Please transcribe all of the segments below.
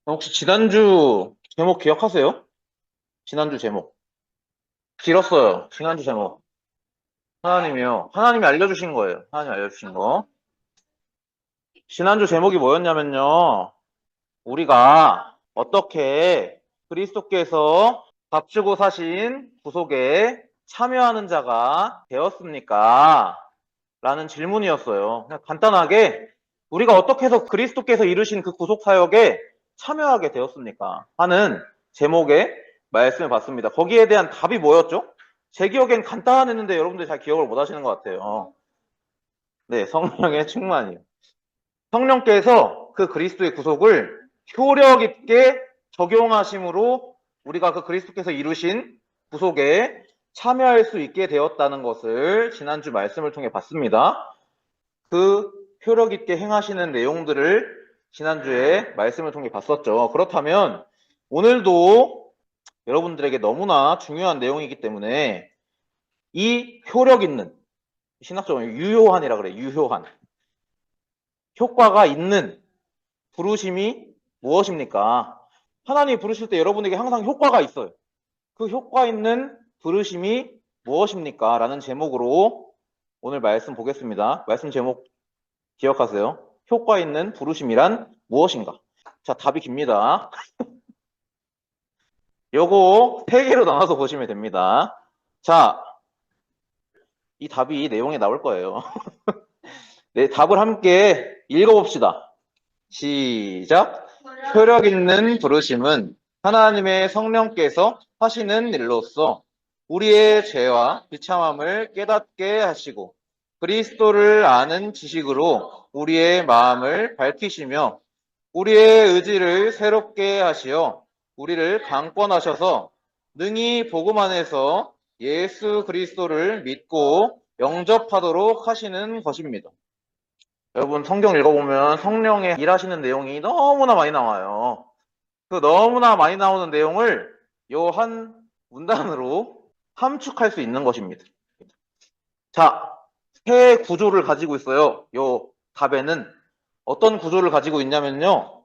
혹시 지난주 제목 기억하세요? 지난주 제목. 길었어요. 지난주 제목. 하나님이요. 하나님이 알려주신 거예요. 하나님이 알려주신 거. 지난주 제목이 뭐였냐면요. 우리가 어떻게 그리스도께서 값주고 사신 구속에 참여하는 자가 되었습니까? 라는 질문이었어요. 그냥 간단하게 우리가 어떻게 해서 그리스도께서 이루신 그 구속 사역에 참여하게 되었습니까? 하는 제목의 말씀을 봤습니다. 거기에 대한 답이 뭐였죠? 제 기억엔 간단했는데 여러분들 잘 기억을 못 하시는 것 같아요. 네, 성령의 충만이요. 성령께서 그 그리스도의 구속을 효력 있게 적용하심으로 우리가 그 그리스도께서 이루신 구속에 참여할 수 있게 되었다는 것을 지난주 말씀을 통해 봤습니다. 그 효력 있게 행하시는 내용들을 지난주에 말씀을 통해 봤었죠. 그렇다면 오늘도 여러분들에게 너무나 중요한 내용이기 때문에 이 효력 있는, 신학적으로 유효한이라 그래, 유효한. 효과가 있는 부르심이 무엇입니까? 하나님이 부르실 때 여러분에게 항상 효과가 있어요. 그 효과 있는 부르심이 무엇입니까? 라는 제목으로 오늘 말씀 보겠습니다. 말씀 제목 기억하세요. 효과 있는 부르심이란 무엇인가? 자, 답이 깁니다. 요거 세 개로 나눠서 보시면 됩니다. 자, 이 답이 내용에 나올 거예요. 네, 답을 함께 읽어봅시다. 시작. 효력 있는 부르심은 하나님의 성령께서 하시는 일로서 우리의 죄와 비참함을 깨닫게 하시고 그리스도를 아는 지식으로 우리의 마음을 밝히시며 우리의 의지를 새롭게 하시어 우리를 강권하셔서 능히 복음 안에서 예수 그리스도를 믿고 영접하도록 하시는 것입니다. 여러분 성경 읽어보면 성령의 일하시는 내용이 너무나 많이 나와요. 그 너무나 많이 나오는 내용을 요 한 문단으로 함축할 수 있는 것입니다. 자, 세 구조를 가지고 있어요. 요 답에는 어떤 구조를 가지고 있냐면요.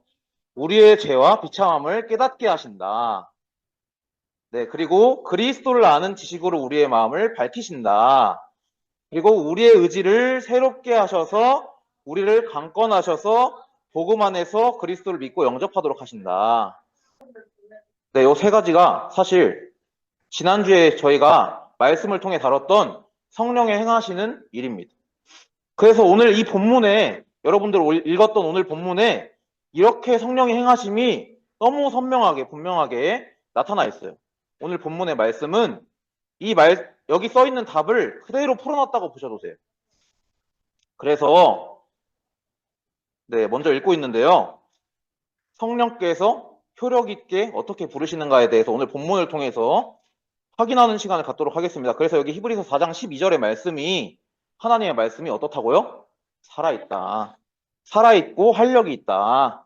우리의 죄와 비참함을 깨닫게 하신다. 네, 그리고 그리스도를 아는 지식으로 우리의 마음을 밝히신다. 그리고 우리의 의지를 새롭게 하셔서 우리를 강권하셔서 복음 안에서 그리스도를 믿고 영접하도록 하신다. 네, 요 세 가지가 사실 지난주에 저희가 말씀을 통해 다뤘던 성령의 행하시는 일입니다. 그래서 오늘 이 본문에 여러분들 읽었던 오늘 본문에 이렇게 성령의 행하심이 너무 선명하게 분명하게 나타나 있어요. 오늘 본문의 말씀은 여기 써 있는 답을 그대로 풀어놨다고 보셔도 돼요. 그래서 네, 먼저 읽고 있는데요. 성령께서 효력 있게 어떻게 부르시는가에 대해서 오늘 본문을 통해서 확인하는 시간을 갖도록 하겠습니다. 그래서 여기 히브리서 4장 12절의 말씀이 하나님의 말씀이 어떻다고요? 살아있다. 살아있고 활력이 있다.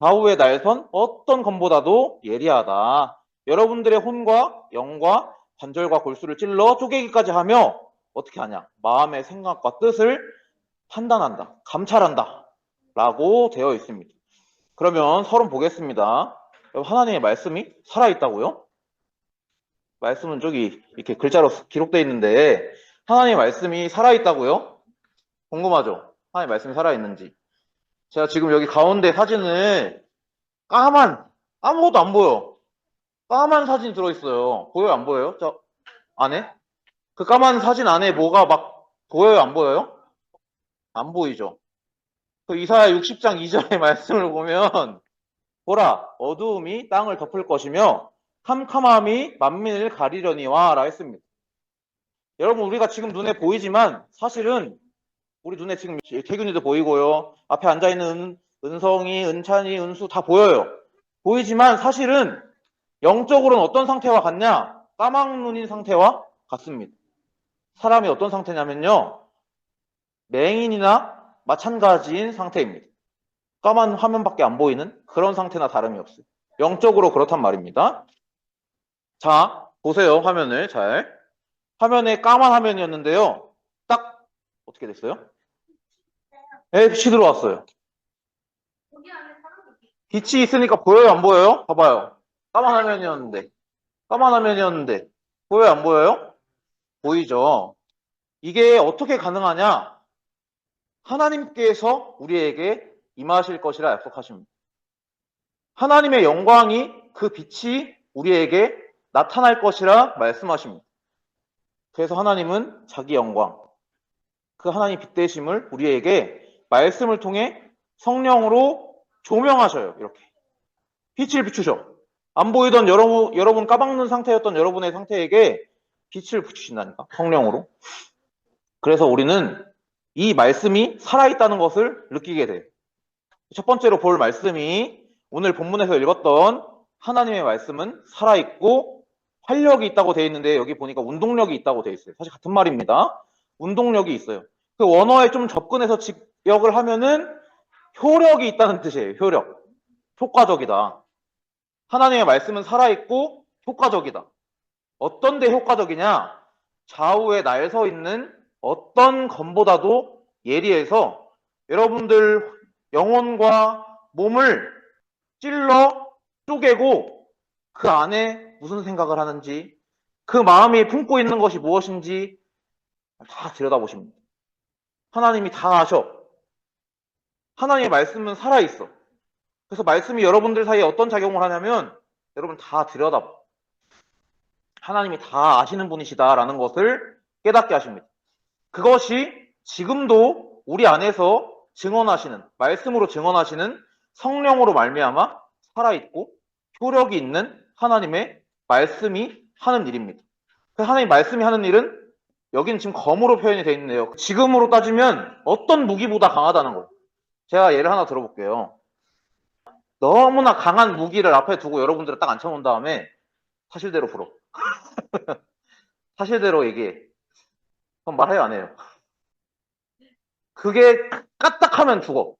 좌우의 날선 어떤 검보다도 예리하다. 여러분들의 혼과 영과 관절과 골수를 찔러 쪼개기까지 하며 어떻게 하냐? 마음의 생각과 뜻을 판단한다. 감찰한다. 라고 되어 있습니다. 그러면 서론 보겠습니다. 하나님의 말씀이 살아있다고요? 말씀은 저기 이렇게 글자로 기록되어 있는데 하나님의 말씀이 살아있다고요? 궁금하죠? 하나님의 말씀이 살아있는지. 제가 지금 여기 가운데 사진을 아무것도 안 보여. 까만 사진 들어있어요. 보여요? 안 보여요? 저 안에? 그 까만 사진 안에 뭐가 막 보여요? 안 보여요? 안 보이죠? 그 이사야 60장 2절의 말씀을 보면 보라 어두움이 땅을 덮을 것이며 캄캄함이 만민을 가리려니와 라 했습니다. 여러분 우리가 지금 눈에 보이지만 사실은 우리 눈에 지금 태균이도 보이고요. 앞에 앉아있는 은성이, 은찬이, 은수 다 보여요. 보이지만 사실은 영적으로는 어떤 상태와 같냐? 까막눈인 상태와 같습니다. 사람이 어떤 상태냐면요. 맹인이나 마찬가지인 상태입니다. 까만 화면밖에 안 보이는 그런 상태나 다름이 없어요. 영적으로 그렇단 말입니다. 자, 보세요. 화면을 잘. 화면에 까만 화면이었는데요. 딱 어떻게 됐어요? 빛이 들어왔어요. 빛이 있으니까 보여요, 안 보여요? 봐봐요. 까만 화면이었는데. 까만 화면이었는데. 보여요, 안 보여요? 보이죠? 이게 어떻게 가능하냐? 하나님께서 우리에게 임하실 것이라 약속하십니다. 하나님의 영광이 그 빛이 우리에게 나타날 것이라 말씀하십니다. 그래서 하나님은 자기 영광, 그 하나님 빛 되심을 우리에게 말씀을 통해 성령으로 조명하셔요. 이렇게. 빛을 비추셔. 안 보이던 여러분 까막눈 상태였던 여러분의 상태에게 빛을 비추신다니까. 성령으로. 그래서 우리는 이 말씀이 살아있다는 것을 느끼게 돼요. 첫 번째로 볼 말씀이 오늘 본문에서 읽었던 하나님의 말씀은 살아있고 활력이 있다고 되어 있는데 여기 보니까 운동력이 있다고 되어 있어요. 사실 같은 말입니다. 운동력이 있어요. 그 원어에 좀 접근해서 직역을 하면은 효력이 있다는 뜻이에요. 효력. 효과적이다. 하나님의 말씀은 살아있고 효과적이다. 어떤 데 효과적이냐? 좌우에 날 서 있는 어떤 검보다도 예리해서 여러분들 영혼과 몸을 찔러 쪼개고 그 안에 무슨 생각을 하는지 그 마음이 품고 있는 것이 무엇인지 다 들여다보십니다. 하나님이 다 아셔. 하나님의 말씀은 살아있어. 그래서 말씀이 여러분들 사이에 어떤 작용을 하냐면 여러분 다 들여다봐. 하나님이 다 아시는 분이시다라는 것을 깨닫게 하십니다. 그것이 지금도 우리 안에서 증언하시는, 말씀으로 증언하시는 성령으로 말미암아 살아있고 효력이 있는 하나님의 말씀이 하는 일입니다. 하나님의 말씀이 하는 일은 여기는 지금 검으로 표현이 되어 있는데요. 지금으로 따지면 어떤 무기보다 강하다는 거예요. 제가 예를 하나 들어볼게요. 너무나 강한 무기를 앞에 두고 여러분들을 딱 앉혀놓은 다음에 사실대로 풀어. 사실대로 얘기해. 그럼 말해요, 안 해요? 그게 까딱하면 죽어.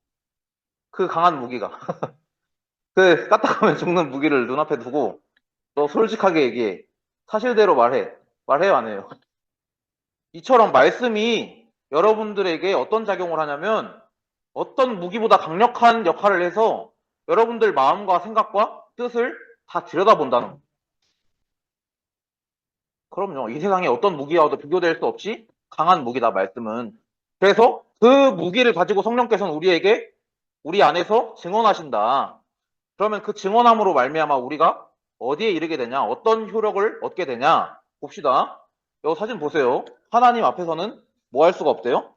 그 강한 무기가. 그 까딱하면 죽는 무기를 눈앞에 두고 너 솔직하게 얘기해. 사실대로 말해. 말해요, 안 해요? 이처럼 말씀이 여러분들에게 어떤 작용을 하냐면 어떤 무기보다 강력한 역할을 해서 여러분들 마음과 생각과 뜻을 다 들여다본다는 거예요. 그럼요. 이 세상에 어떤 무기와도 비교될 수 없이 강한 무기다, 말씀은. 그래서 그 무기를 가지고 성령께서는 우리에게 우리 안에서 증언하신다. 그러면 그 증언함으로 말미암아 우리가 어디에 이르게 되냐, 어떤 효력을 얻게 되냐 봅시다. 이 사진 보세요. 하나님 앞에서는 뭐 할 수가 없대요?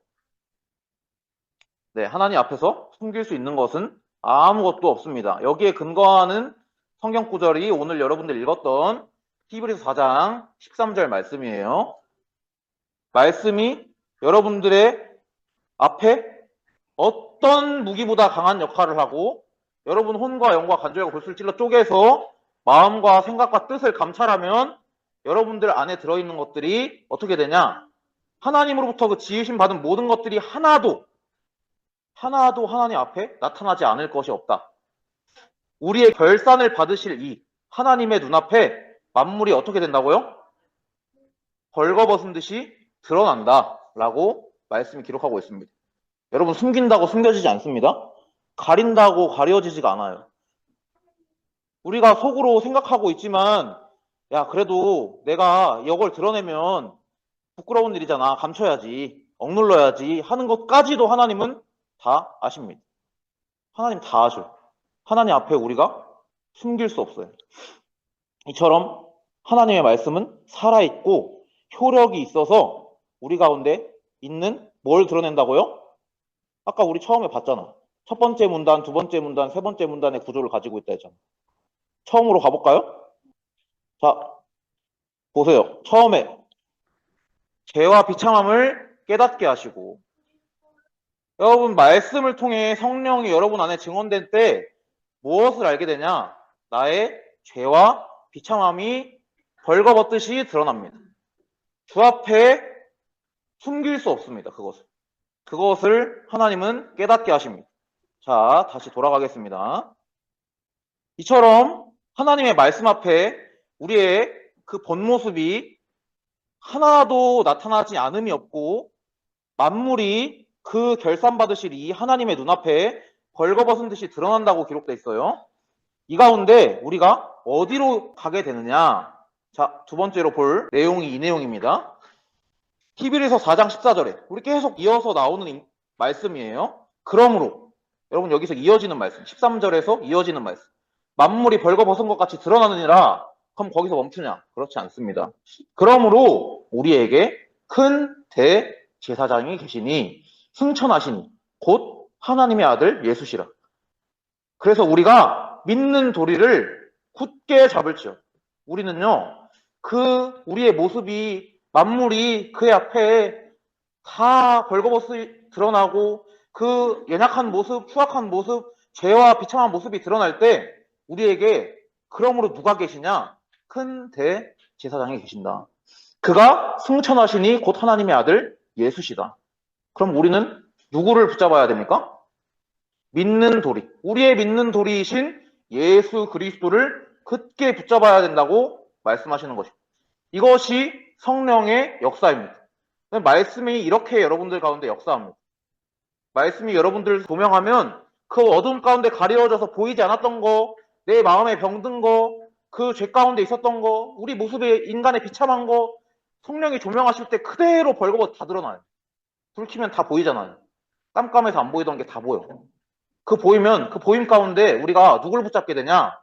네, 하나님 앞에서 숨길 수 있는 것은 아무것도 없습니다. 여기에 근거하는 성경 구절이 오늘 여러분들 읽었던 히브리서 4장 13절 말씀이에요. 말씀이 여러분들의 앞에 어떤 무기보다 강한 역할을 하고 여러분 혼과 영과 간절과 골수를 찔러 쪼개서 마음과 생각과 뜻을 감찰하면 여러분들 안에 들어있는 것들이 어떻게 되냐? 하나님으로부터 그 지으심 받은 모든 것들이 하나도 하나님 앞에 나타나지 않을 것이 없다. 우리의 결산을 받으실 이 하나님의 눈앞에 만물이 어떻게 된다고요? 벌거벗은 듯이 드러난다 라고 말씀이 기록하고 있습니다. 여러분, 숨긴다고 숨겨지지 않습니다. 가린다고 가려지지가 않아요. 우리가 속으로 생각하고 있지만 야, 그래도 내가 이걸 드러내면 부끄러운 일이잖아. 감춰야지. 억눌러야지 하는 것까지도 하나님은 다 아십니다. 하나님 다 아셔요. 하나님 앞에 우리가 숨길 수 없어요. 이처럼 하나님의 말씀은 살아있고 효력이 있어서 우리 가운데 있는 뭘 드러낸다고요? 아까 우리 처음에 봤잖아. 첫 번째 문단, 두 번째 문단, 세 번째 문단의 구조를 가지고 있다 했잖아. 처음으로 가볼까요? 자, 보세요. 처음에 죄와 비참함을 깨닫게 하시고 여러분 말씀을 통해 성령이 여러분 안에 증언된 때 무엇을 알게 되냐? 나의 죄와 비참함이 벌거벗듯이 드러납니다. 주 앞에 숨길 수 없습니다. 그것을 하나님은 깨닫게 하십니다. 자, 다시 돌아가겠습니다. 이처럼 하나님의 말씀 앞에 우리의 그 본 모습이 하나도 나타나지 않음이 없고 만물이 그 결산받으실 이 하나님의 눈앞에 벌거벗은 듯이 드러난다고 기록돼 있어요. 이 가운데 우리가 어디로 가게 되느냐? 자, 두 번째로 볼 내용이 이 내용입니다. 히브리서 4장 14절에 우리 계속 이어서 나오는 말씀이에요. 그러므로 여러분 여기서 이어지는 말씀 13절에서 이어지는 말씀 만물이 벌거벗은 것 같이 드러나느니라. 그럼 거기서 멈추냐? 그렇지 않습니다. 그러므로 우리에게 큰 대제사장이 계시니 승천하시니 곧 하나님의 아들 예수시라. 그래서 우리가 믿는 도리를 굳게 잡을지어. 우리는요, 우리의 모습이 만물이 그의 앞에 다 벌거벗이 드러나고 그 연약한 모습, 추악한 모습, 죄와 비참한 모습이 드러날 때 우리에게 그러므로 누가 계시냐? 큰 대제사장이 계신다. 그가 승천하시니 곧 하나님의 아들 예수시다. 그럼 우리는 누구를 붙잡아야 됩니까? 믿는 도리, 우리의 믿는 도리이신 예수 그리스도를 굳게 붙잡아야 된다고 말씀하시는 것입니다. 이것이 성령의 역사입니다. 말씀이 이렇게 여러분들 가운데 역사합니다. 말씀이 여러분들 조명하면 그 어둠 가운데 가려져서 보이지 않았던 거, 내 마음에 병든 거, 그 죄 가운데 있었던 거, 우리 모습에 인간의 비참한 거, 성령이 조명하실 때 그대로 벌거벗 다 드러나요. 불 켜면 다 보이잖아요. 깜깜해서 안 보이던 게 다 보여. 그 보임 가운데 우리가 누굴 붙잡게 되냐?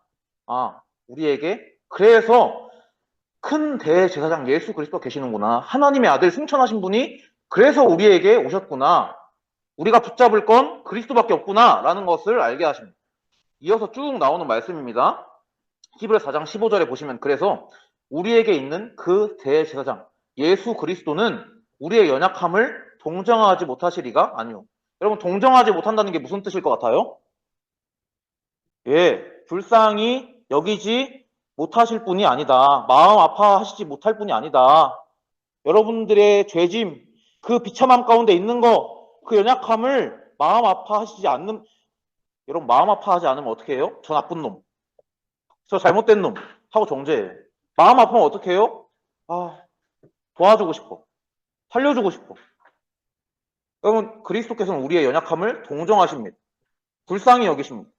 우리에게 그래서 큰 대제사장 예수 그리스도 계시는구나. 하나님의 아들 승천하신 분이 그래서 우리에게 오셨구나. 우리가 붙잡을 건 그리스도밖에 없구나 라는 것을 알게 하십니다. 이어서 쭉 나오는 말씀입니다. 히브리서 4장 15절에 보시면 그래서 우리에게 있는 그 대제사장 예수 그리스도는 우리의 연약함을 동정하지 못하시리가 아니요. 여러분 동정하지 못한다는 게 무슨 뜻일 것 같아요? 예, 불쌍히 여기지 못하실 분이 아니다. 마음 아파하시지 못할 분이 아니다. 여러분들의 죄짐, 그 비참함 가운데 있는 거, 그 연약함을 마음 아파하시지 않는, 여러분 마음 아파하지 않으면 어떻게 해요? 저 나쁜 놈, 저 잘못된 놈 하고 정죄해요. 마음 아프면 어떻게 해요? 도와주고 싶어. 살려주고 싶어. 여러분 그리스도께서는 우리의 연약함을 동정하십니다. 불쌍히 여기십니다.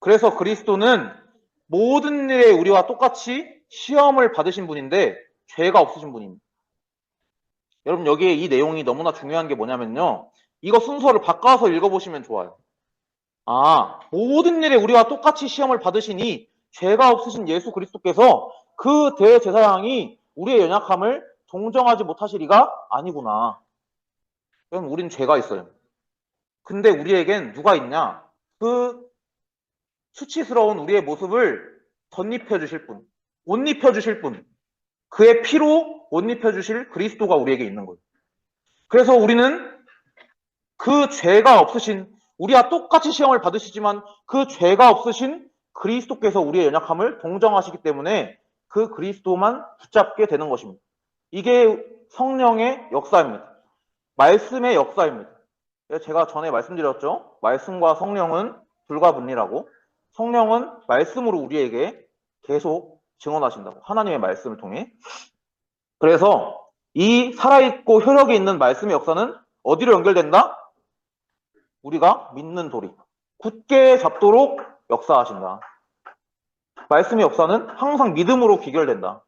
그래서 그리스도는 모든 일에 우리와 똑같이 시험을 받으신 분인데 죄가 없으신 분입니다. 여러분 여기에 이 내용이 너무나 중요한 게 뭐냐면요. 이거 순서를 바꿔서 읽어보시면 좋아요. 모든 일에 우리와 똑같이 시험을 받으시니 죄가 없으신 예수 그리스도께서 그 대제사장이 우리의 연약함을 동정하지 못하시리가 아니구나. 여러분 우린 죄가 있어요. 근데 우리에겐 누가 있냐? 그 수치스러운 우리의 모습을 덧입혀 주실 분, 옷 입혀 주실 분, 그의 피로 옷 입혀 주실 그리스도가 우리에게 있는 거예요. 그래서 우리는 그 죄가 없으신, 우리와 똑같이 시험을 받으시지만 그 죄가 없으신 그리스도께서 우리의 연약함을 동정하시기 때문에 그 그리스도만 붙잡게 되는 것입니다. 이게 성령의 역사입니다. 말씀의 역사입니다. 제가 전에 말씀드렸죠. 말씀과 성령은 불가분리라고. 성령은 말씀으로 우리에게 계속 증언하신다고. 하나님의 말씀을 통해. 그래서 이 살아있고 효력이 있는 말씀의 역사는 어디로 연결된다? 우리가 믿는 도리. 굳게 잡도록 역사하신다. 말씀의 역사는 항상 믿음으로 귀결된다.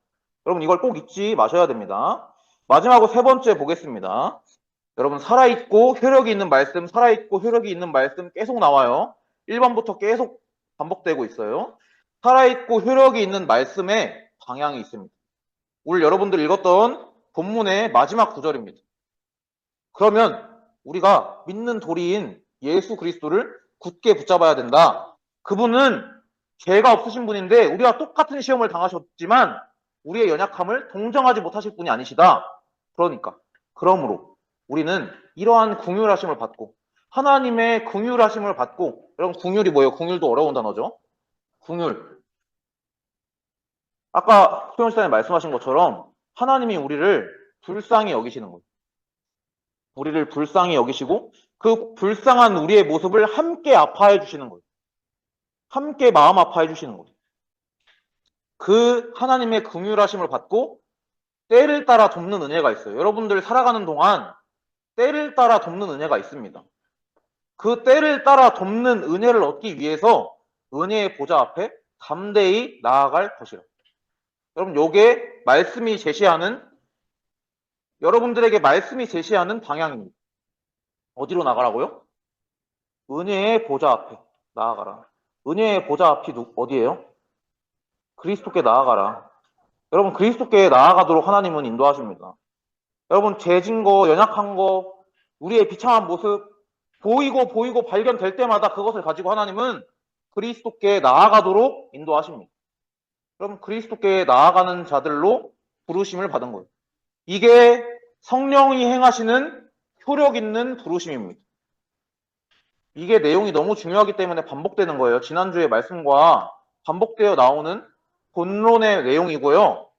여러분 이걸 꼭 잊지 마셔야 됩니다. 마지막으로 세 번째 보겠습니다. 여러분 살아있고 효력이 있는 말씀, 살아있고 효력이 있는 말씀 계속 나와요. 1번부터 계속 반복되고 있어요. 살아있고 효력이 있는 말씀에 방향이 있습니다. 오늘 여러분들 읽었던 본문의 마지막 구절입니다. 그러면 우리가 믿는 도리인 예수 그리스도를 굳게 붙잡아야 된다. 그분은 죄가 없으신 분인데 우리와 똑같은 시험을 당하셨지만 우리의 연약함을 동정하지 못하실 분이 아니시다. 그러므로 우리는 이러한 긍휼하심을 받고 하나님의 긍휼하심을 받고, 여러분 긍휼이 뭐예요? 긍휼도 어려운 단어죠. 긍휼. 아까 소영 시장님 말씀하신 것처럼 하나님이 우리를 불쌍히 여기시는 거예요. 우리를 불쌍히 여기시고 그 불쌍한 우리의 모습을 함께 아파해 주시는 거예요. 함께 마음 아파해 주시는 거예요. 그 하나님의 긍휼하심을 받고 때를 따라 돕는 은혜가 있어요. 여러분들 살아가는 동안 때를 따라 돕는 은혜가 있습니다. 그 때를 따라 돕는 은혜를 얻기 위해서 은혜의 보좌 앞에 담대히 나아갈 것이라. 여러분, 요게 여러분들에게 말씀이 제시하는 방향입니다. 어디로 나가라고요? 은혜의 보좌 앞에 나아가라. 은혜의 보좌 앞이 어디예요? 그리스도께 나아가라. 여러분, 그리스도께 나아가도록 하나님은 인도하십니다. 여러분, 죄진 거, 연약한 거, 우리의 비참한 모습 보이고 발견될 때마다 그것을 가지고 하나님은 그리스도께 나아가도록 인도하십니다. 여러분, 그리스도께 나아가는 자들로 부르심을 받은 거예요. 이게 성령이 행하시는 효력 있는 부르심입니다. 이게 내용이 너무 중요하기 때문에 반복되는 거예요. 지난주의 말씀과 반복되어 나오는 본론의 내용이고요.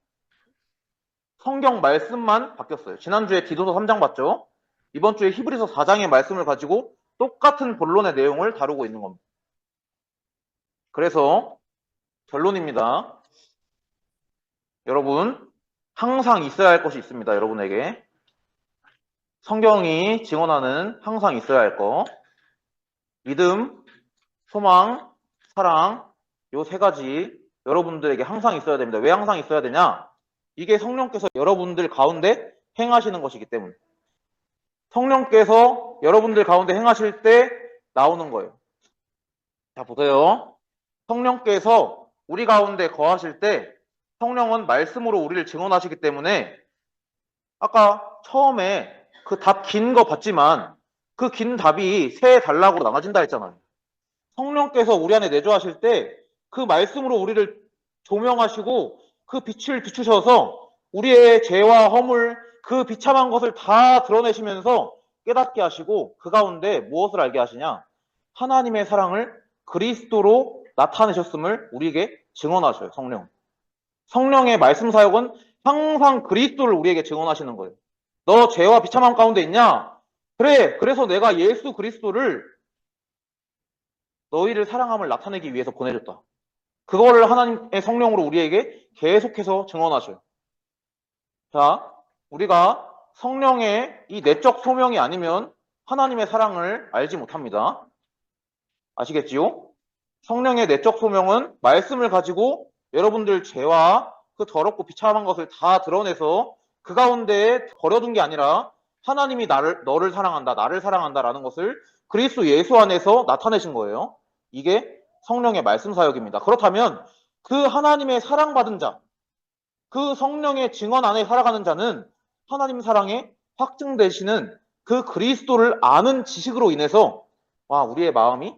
성경 말씀만 바뀌었어요. 지난주에 디도서 3장 봤죠? 이번 주에 히브리서 4장의 말씀을 가지고 똑같은 본론의 내용을 다루고 있는 겁니다. 그래서 결론입니다. 여러분, 항상 있어야 할 것이 있습니다. 여러분에게. 성경이 증언하는 항상 있어야 할 것. 믿음, 소망, 사랑, 요 세 가지 여러분들에게 항상 있어야 됩니다. 왜 항상 있어야 되냐? 이게 성령께서 여러분들 가운데 행하시는 것이기 때문에. 성령께서 여러분들 가운데 행하실 때 나오는 거예요. 자, 보세요. 성령께서 우리 가운데 거하실 때 성령은 말씀으로 우리를 증언하시기 때문에 아까 처음에 그 답 긴 거 봤지만 그 긴 답이 세 단락으로 나눠진다 했잖아요. 성령께서 우리 안에 내주하실 때 그 말씀으로 우리를 조명하시고 그 빛을 비추셔서 우리의 죄와 허물, 그 비참한 것을 다 드러내시면서 깨닫게 하시고 그 가운데 무엇을 알게 하시냐? 하나님의 사랑을 그리스도로 나타내셨음을 우리에게 증언하셔요. 성령의 말씀 사역은 항상 그리스도를 우리에게 증언하시는 거예요. 너 죄와 비참함 가운데 있냐? 그래, 그래서 내가 예수 그리스도를 너희를 사랑함을 나타내기 위해서 보내줬다. 그거를 하나님의 성령으로 우리에게 계속해서 증언하셔요. 자, 우리가 성령의 이 내적 소명이 아니면 하나님의 사랑을 알지 못합니다. 아시겠지요? 성령의 내적 소명은 말씀을 가지고 여러분들 죄와 그 더럽고 비참한 것을 다 드러내서 그 가운데에 버려둔 게 아니라 하나님이 너를 사랑한다, 나를 사랑한다라는 것을 그리스도 예수 안에서 나타내신 거예요. 이게 성령의 말씀 사역입니다. 그렇다면 그 하나님의 사랑받은 자, 그 성령의 증언 안에 살아가는 자는 하나님 사랑에 확증되시는 그 그리스도를 아는 지식으로 인해서 우리의 마음이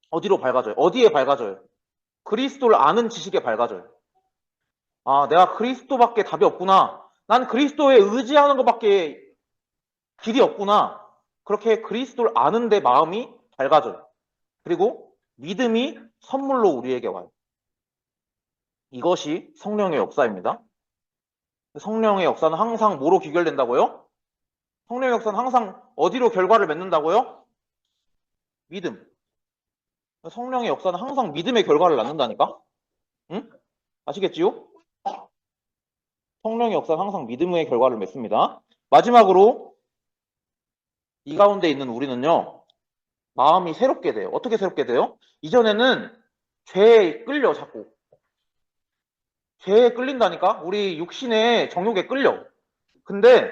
어디로 밝아져요? 어디에 밝아져요? 그리스도를 아는 지식에 밝아져요. 내가 그리스도밖에 답이 없구나. 난 그리스도에 의지하는 것밖에 길이 없구나. 그렇게 그리스도를 아는데 마음이 밝아져요. 그리고 믿음이 선물로 우리에게 와요. 이것이 성령의 역사입니다. 성령의 역사는 항상 뭐로 귀결된다고요? 성령의 역사는 항상 어디로 결과를 맺는다고요? 믿음. 성령의 역사는 항상 믿음의 결과를 낳는다니까? 응? 아시겠지요? 성령의 역사는 항상 믿음의 결과를 맺습니다. 마지막으로 이 가운데 있는 우리는요. 마음이 새롭게 돼요. 어떻게 새롭게 돼요? 이전에는 죄에 끌려 자꾸. 죄에 끌린다니까? 우리 육신의 정욕에 끌려. 근데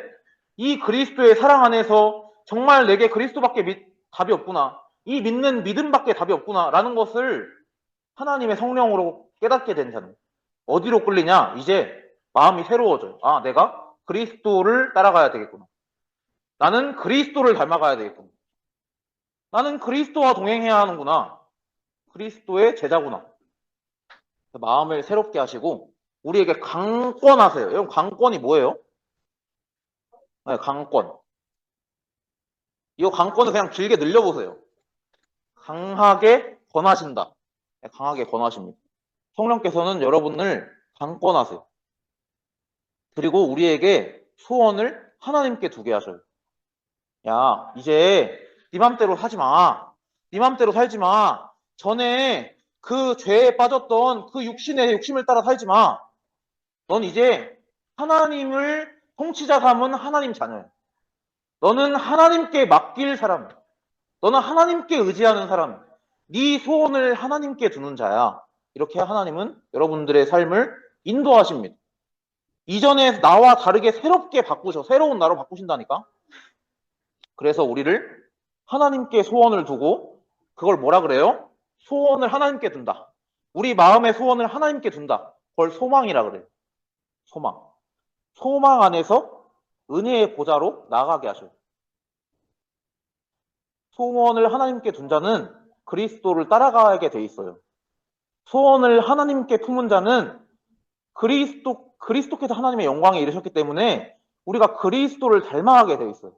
이 그리스도의 사랑 안에서 정말 내게 그리스도밖에 답이 없구나. 이 믿는 믿음밖에 답이 없구나. 라는 것을 하나님의 성령으로 깨닫게 된 자는 어디로 끌리냐? 이제 마음이 새로워져요. 내가 그리스도를 따라가야 되겠구나. 나는 그리스도를 닮아가야 되겠구나. 나는 그리스도와 동행해야 하는구나. 그리스도의 제자구나. 마음을 새롭게 하시고 우리에게 강권하세요. 여러분, 강권이 뭐예요? 네, 강권. 이 강권을 그냥 길게 늘려보세요. 강하게 권하신다. 네, 강하게 권하십니다. 성령께서는 여러분을 강권하세요. 그리고 우리에게 소원을 하나님께 두게 하셔요. 야, 이제 네 맘대로 하지 마. 네 맘대로 살지 마. 전에 그 죄에 빠졌던 그 육신의 욕심을 따라 살지 마. 넌 이제 하나님을 통치자 삼은 하나님 자녀야. 너는 하나님께 맡길 사람이야. 너는 하나님께 의지하는 사람, 네 소원을 하나님께 두는 자야. 이렇게 하나님은 여러분들의 삶을 인도하십니다. 이전에 나와 다르게 새롭게 바꾸셔. 새로운 나로 바꾸신다니까. 그래서 우리를 하나님께 소원을 두고 그걸 뭐라 그래요? 소원을 하나님께 둔다. 우리 마음의 소원을 하나님께 둔다. 그걸 소망이라 그래요. 소망. 소망 안에서 은혜의 보좌로 나아가게 하셔요. 소원을 하나님께 둔 자는 그리스도를 따라가게 돼 있어요. 소원을 하나님께 품은 자는 그리스도께서 하나님의 영광에 이르셨기 때문에 우리가 그리스도를 닮아가게 돼 있어요.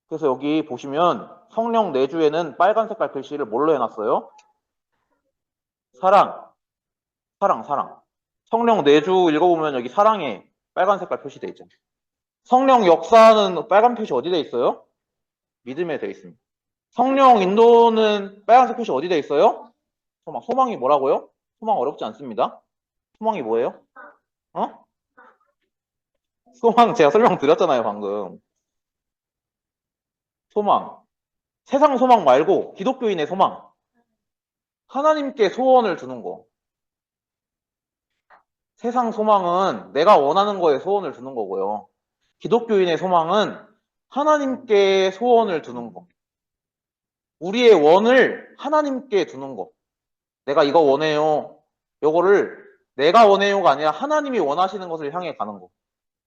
그래서 여기 보시면 성령 내주에는 빨간 색깔 글씨를 뭘로 해놨어요? 사랑, 사랑. 성령 내주 읽어보면 여기 사랑에 빨간 색깔 표시되어 있잖아요. 성령 역사는 빨간 표시 어디 돼 있어요? 믿음에 돼 있습니다. 성령 인도는 빨간색 표시 어디 돼 있어요? 소망. 소망이 뭐라고요? 소망 어렵지 않습니다. 소망이 뭐예요? 어? 소망 제가 설명드렸잖아요, 방금. 소망. 세상 소망 말고 기독교인의 소망. 하나님께 소원을 두는 거. 세상 소망은 내가 원하는 거에 소원을 두는 거고요. 기독교인의 소망은 하나님께 소원을 두는 거. 우리의 원을 하나님께 두는 거. 내가 이거 원해요. 요거를 내가 원해요가 아니라 하나님이 원하시는 것을 향해 가는 거.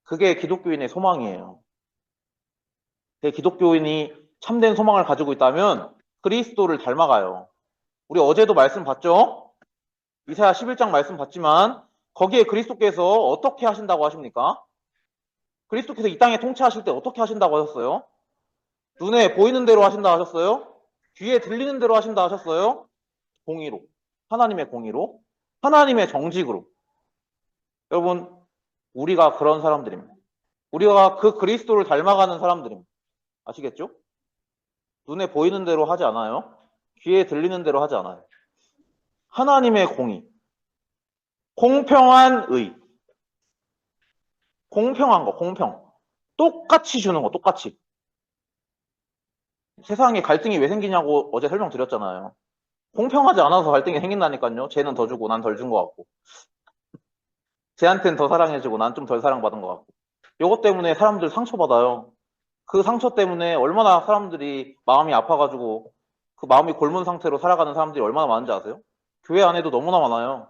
그게 기독교인의 소망이에요. 기독교인이 참된 소망을 가지고 있다면 그리스도를 닮아가요. 우리 어제도 말씀 봤죠? 이사야 11장 말씀 봤지만 거기에 그리스도께서 어떻게 하신다고 하십니까? 그리스도께서 이 땅에 통치하실 때 어떻게 하신다고 하셨어요? 눈에 보이는 대로 하신다 하셨어요? 귀에 들리는 대로 하신다 하셨어요? 공의로. 하나님의 공의로. 하나님의 정직으로. 여러분, 우리가 그런 사람들입니다. 우리가 그 그리스도를 닮아가는 사람들입니다. 아시겠죠? 눈에 보이는 대로 하지 않아요. 귀에 들리는 대로 하지 않아요. 하나님의 공의. 공평한 의. 공평한 거, 공평. 똑같이 주는 거, 똑같이. 세상에 갈등이 왜 생기냐고 어제 설명드렸잖아요. 공평하지 않아서 갈등이 생긴다니까요. 쟤는 더 주고 난 덜 준 것 같고. 쟤한테는 더 사랑해주고 난 좀 덜 사랑받은 것 같고. 요것 때문에 사람들 상처받아요. 그 상처 때문에 얼마나 사람들이 마음이 아파가지고 그 마음이 골문 상태로 살아가는 사람들이 얼마나 많은지 아세요? 교회 안에도 너무나 많아요.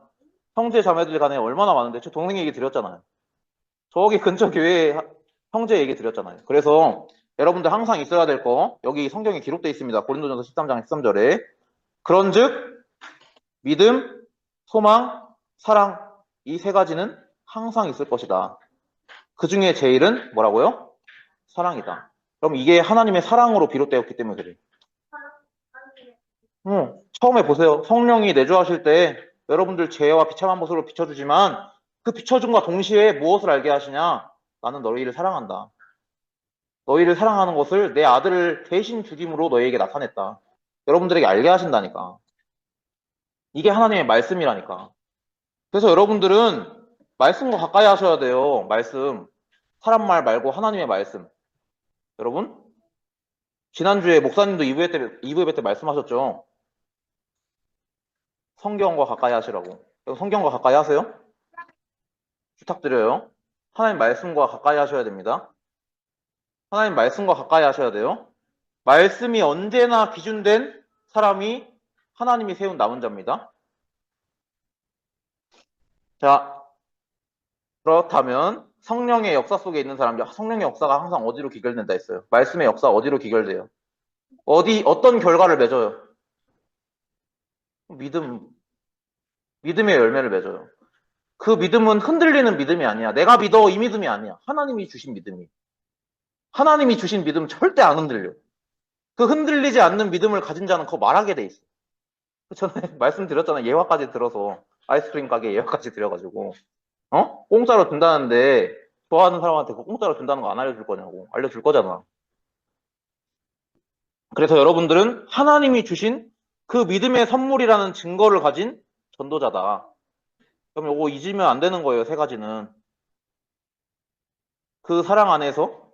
형제 자매들 간에 얼마나 많은데 저 동생 얘기 드렸잖아요. 저기 근처 교회 형제 얘기 드렸잖아요. 그래서 여러분들 항상 있어야 될 거 여기 성경에 기록되어 있습니다. 고린도전서 13장 13절에 그런즉 믿음, 소망, 사랑 이 세 가지는 항상 있을 것이다. 그 중에 제일은 뭐라고요? 사랑이다. 그럼 이게 하나님의 사랑으로 비롯되었기 때문에 그래요. 처음에 보세요. 성령이 내주하실 때 여러분들 죄와 비참한 모습으로 비춰주지만 그 비춰줌과 동시에 무엇을 알게 하시냐? 나는 너희를 사랑한다. 너희를 사랑하는 것을 내 아들을 대신 죽임으로 너희에게 나타냈다. 여러분들에게 알게 하신다니까. 이게 하나님의 말씀이라니까. 그래서 여러분들은 말씀과 가까이 하셔야 돼요. 말씀. 사람 말 말고 하나님의 말씀. 여러분, 지난주에 목사님도 2부 예배 때 말씀하셨죠? 성경과 가까이 하시라고. 성경과 가까이 하세요? 부탁드려요. 하나님 말씀과 가까이 하셔야 됩니다. 하나님 말씀과 가까이 하셔야 돼요. 말씀이 언제나 기준된 사람이 하나님이 세운 남은 자입니다. 자, 그렇다면 성령의 역사 속에 있는 사람들, 성령의 역사가 항상 어디로 기결된다 했어요? 말씀의 역사 어디로 기결돼요? 어떤 결과를 맺어요? 믿음의 열매를 맺어요. 그 믿음은 흔들리는 믿음이 아니야. 내가 믿어 이 믿음이 아니야. 하나님이 주신 믿음이. 하나님이 주신 믿음 절대 안 흔들려. 그 흔들리지 않는 믿음을 가진 자는 그거 말하게 돼 있어. 전에 말씀드렸잖아요. 예화까지 들어서 아이스크림 가게 예화까지 드려가지고 공짜로 준다는데 좋아하는 사람한테 그 공짜로 준다는 거 안 알려줄 거냐고. 알려줄 거잖아. 그래서 여러분들은 하나님이 주신 그 믿음의 선물이라는 증거를 가진 전도자다. 그럼 요거 잊으면 안 되는 거예요. 세 가지는. 그 사랑 안에서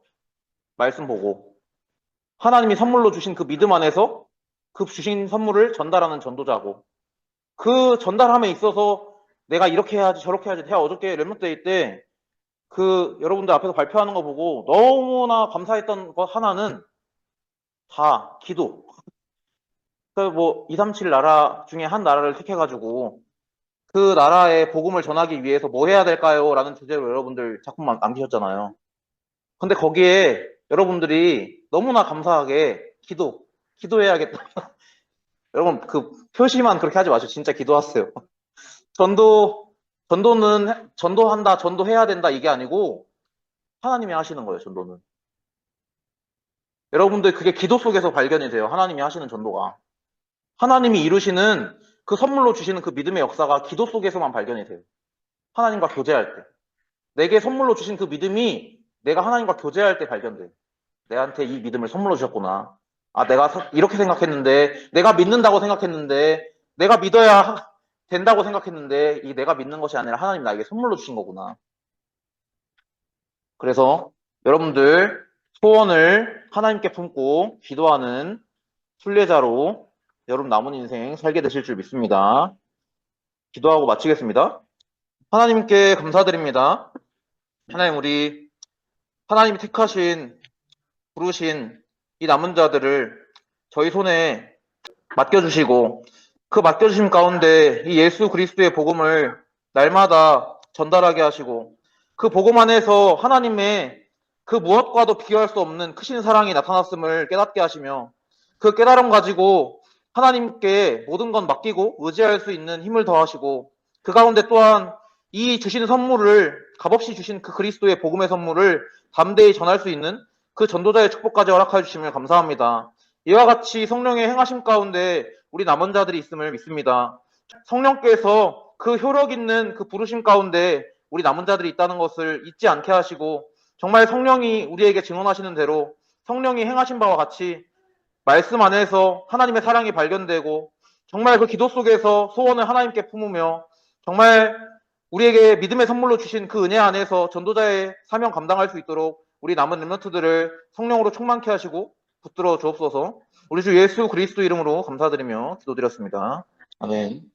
말씀 보고 하나님이 선물로 주신 그 믿음 안에서 그 주신 선물을 전달하는 전도자고, 그 전달함에 있어서 내가 이렇게 해야지 저렇게 해야지. 제가 어저께 랩런트데이 때 그 여러분들 앞에서 발표하는 거 보고 너무나 감사했던 것 하나는 다 기도. 그 뭐 237 나라 중에 한 나라를 택해가지고 그 나라의 복음을 전하기 위해서 뭐 해야 될까요? 라는 주제로 여러분들 작품 남기셨잖아요. 근데 거기에 여러분들이 너무나 감사하게 기도해야겠다. 여러분 그 표시만 그렇게 하지 마시고 진짜 기도하세요. 전도는 전도한다, 전도해야 된다 이게 아니고 하나님이 하시는 거예요, 전도는. 여러분들 그게 기도 속에서 발견이 돼요. 하나님이 하시는 전도가. 하나님이 이루시는 그 선물로 주시는 그 믿음의 역사가 기도 속에서만 발견이 돼요. 하나님과 교제할 때. 내게 선물로 주신 그 믿음이 내가 하나님과 교제할 때 발견돼요. 내한테 이 믿음을 선물로 주셨구나. 아, 내가 이렇게 생각했는데, 내가 믿는다고 생각했는데, 내가 믿어야 된다고 생각했는데, 이 내가 믿는 것이 아니라 하나님 나에게 선물로 주신 거구나. 그래서 여러분들 소원을 하나님께 품고 기도하는 순례자로 여러분 남은 인생 살게 되실 줄 믿습니다. 기도하고 마치겠습니다. 하나님께 감사드립니다. 하나님, 우리 하나님이 택하신, 부르신 이 남은 자들을 저희 손에 맡겨주시고 그 맡겨주심 가운데 이 예수 그리스도의 복음을 날마다 전달하게 하시고 그 복음 안에서 하나님의 그 무엇과도 비교할 수 없는 크신 사랑이 나타났음을 깨닫게 하시며 그 깨달음 가지고 하나님께 모든 건 맡기고 의지할 수 있는 힘을 더하시고 그 가운데 또한 이 주신 선물을 값없이 주신 그 그리스도의 복음의 선물을 담대히 전할 수 있는 그 전도자의 축복까지 허락해 주시면 감사합니다. 이와 같이 성령의 행하심 가운데 우리 남은 자들이 있음을 믿습니다. 성령께서 그 효력 있는 그 부르심 가운데 우리 남은 자들이 있다는 것을 잊지 않게 하시고 정말 성령이 우리에게 증언하시는 대로 성령이 행하신 바와 같이 말씀 안에서 하나님의 사랑이 발견되고 정말 그 기도 속에서 소원을 하나님께 품으며 정말 우리에게 믿음의 선물로 주신 그 은혜 안에서 전도자의 사명 감당할 수 있도록 우리 남은 렘넌트들을 성령으로 충만케 하시고 붙들어 주옵소서. 우리 주 예수 그리스도 이름으로 감사드리며 기도드렸습니다. 아멘.